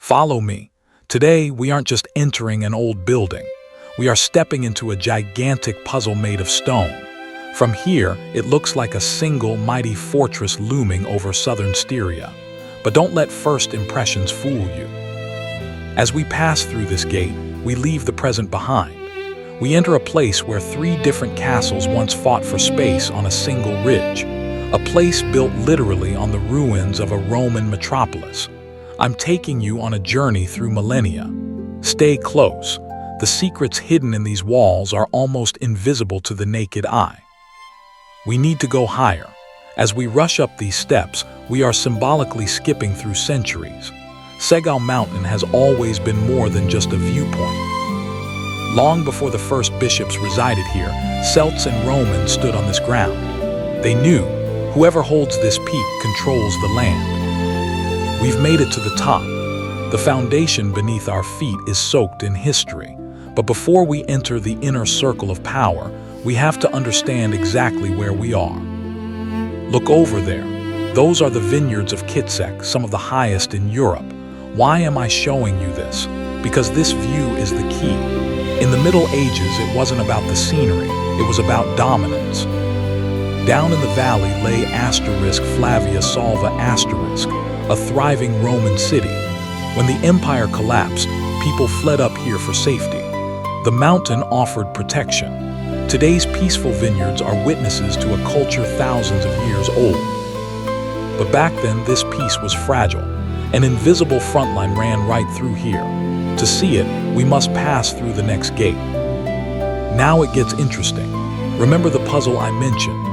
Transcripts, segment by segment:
Follow me. Today, we aren't just entering an old building. We are stepping into a gigantic puzzle made of stone. From here, it looks like a single mighty fortress looming over southern Styria. But don't let first impressions fool you. As we pass through this gate, we leave the present behind. We enter a place where 3 different castles once fought for space on a single ridge. A place built literally on the ruins of a Roman metropolis. I'm taking you on a journey through millennia. Stay close. The secrets hidden in these walls are almost invisible to the naked eye. We need to go higher. As we rush up these steps, we are symbolically skipping through centuries. Seggau Mountain has always been more than just a viewpoint. Long before the first bishops resided here, Celts and Romans stood on this ground. They knew, whoever holds this peak controls the land. We've made it to the top. The foundation beneath our feet is soaked in history. But before we enter the inner circle of power, we have to understand exactly where we are. Look over there. Those are the vineyards of Kitsek, some of the highest in Europe. Why am I showing you this? Because this view is the key. In the Middle Ages, it wasn't about the scenery, it was about dominance. Down in the valley lay Flavia Salva a thriving Roman city. When the empire collapsed, people fled up here for safety. The mountain offered protection. Today's peaceful vineyards are witnesses to a culture thousands of years old. But back then, this peace was fragile. An invisible front line ran right through here. To see it, we must pass through the next gate. Now it gets interesting. Remember the puzzle I mentioned?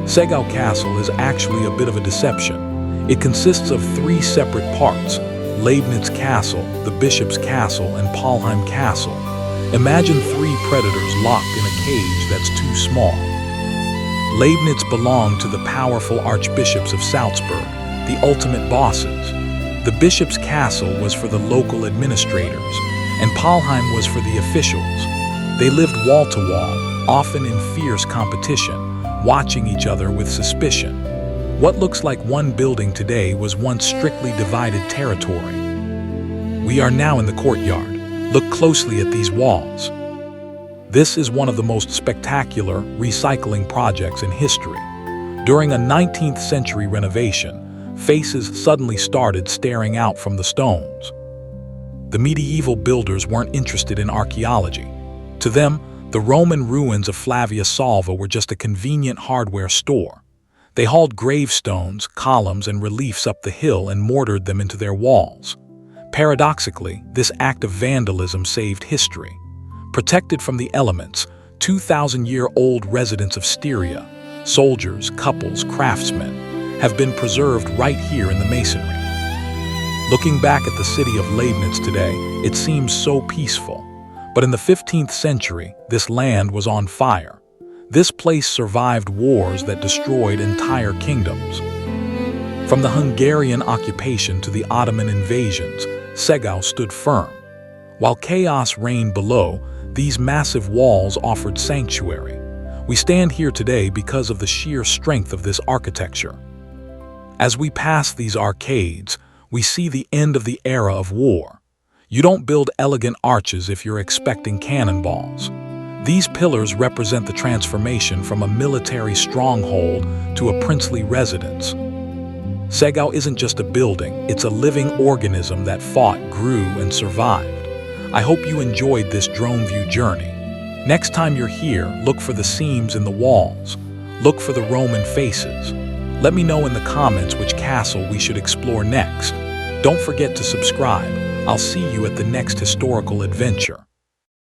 Seggau Castle is actually a bit of a deception. It consists of 3 separate parts: Leibniz Castle, the Bishop's Castle, and Palheim Castle. Imagine 3 predators locked in a cage that's too small. Leibniz belonged to the powerful archbishops of Salzburg, the ultimate bosses. The bishop's castle was for the local administrators, and Palheim was for the officials. They lived wall to wall, often in fierce competition, watching each other with suspicion. What looks like one building today was once strictly divided territory. We are now in the courtyard. Look closely at these walls. This is one of the most spectacular recycling projects in history. During a 19th century renovation, faces suddenly started staring out from the stones. The medieval builders weren't interested in archaeology. To them, the Roman ruins of Flavia Salva were just a convenient hardware store. They hauled gravestones, columns, and reliefs up the hill and mortared them into their walls. Paradoxically, this act of vandalism saved history. Protected from the elements, 2,000-year-old residents of Styria, soldiers, couples, craftsmen, have been preserved right here in the masonry. Looking back at the city of Leibniz today, it seems so peaceful. But in the 15th century, this land was on fire. This place survived wars that destroyed entire kingdoms. From the Hungarian occupation to the Ottoman invasions, Seggau stood firm. While chaos reigned below, these massive walls offered sanctuary. We stand here today because of the sheer strength of this architecture. As we pass these arcades, we see the end of the era of war. You don't build elegant arches if you're expecting cannonballs. These pillars represent the transformation from a military stronghold to a princely residence. Seggau isn't just a building, it's a living organism that fought, grew, and survived. I hope you enjoyed this drone view journey. Next time you're here, look for the seams in the walls. Look for the Roman faces. Let me know in the comments which castle we should explore next. Don't forget to subscribe. I'll see you at the next historical adventure.